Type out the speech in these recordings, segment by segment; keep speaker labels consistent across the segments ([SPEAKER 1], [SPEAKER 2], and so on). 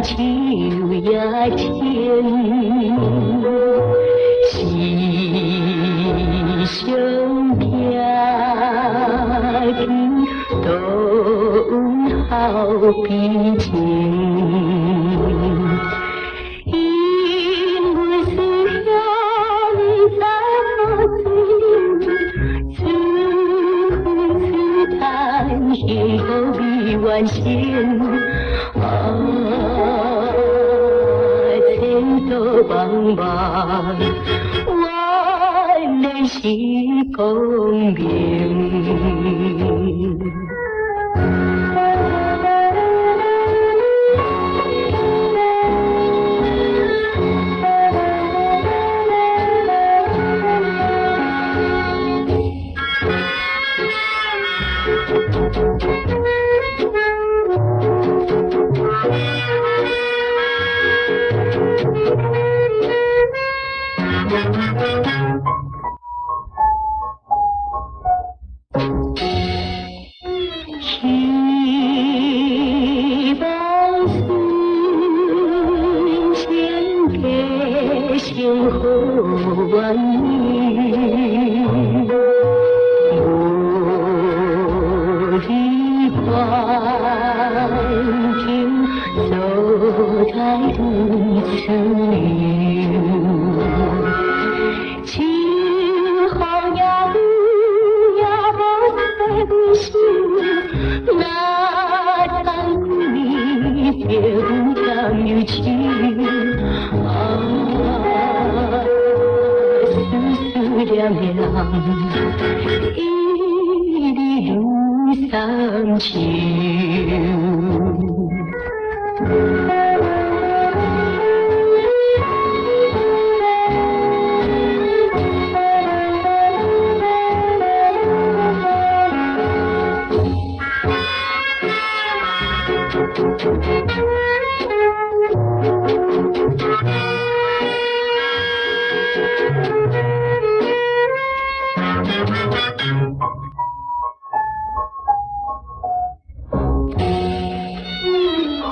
[SPEAKER 1] 秋呀天，西厢片都好比情，因为思乡在我心，此谈心后比万险。千手万万，万年是公平。希望是先给先后万年，我的环境走在如此远，好呀呀不是那残酷的别无他有情啊，丝丝凉凉，一粒如桑秋。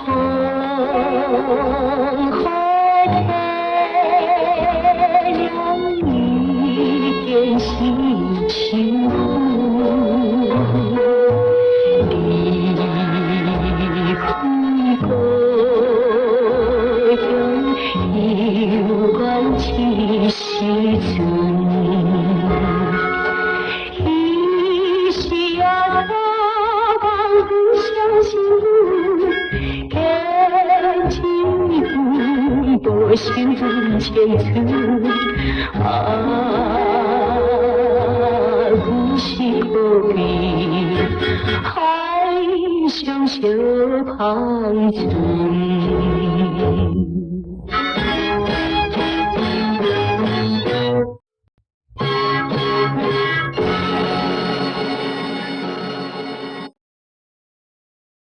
[SPEAKER 1] 红海天亮一点细秋离苦歌中有关其西村多心中千次啊，不惜何必还相守旁村。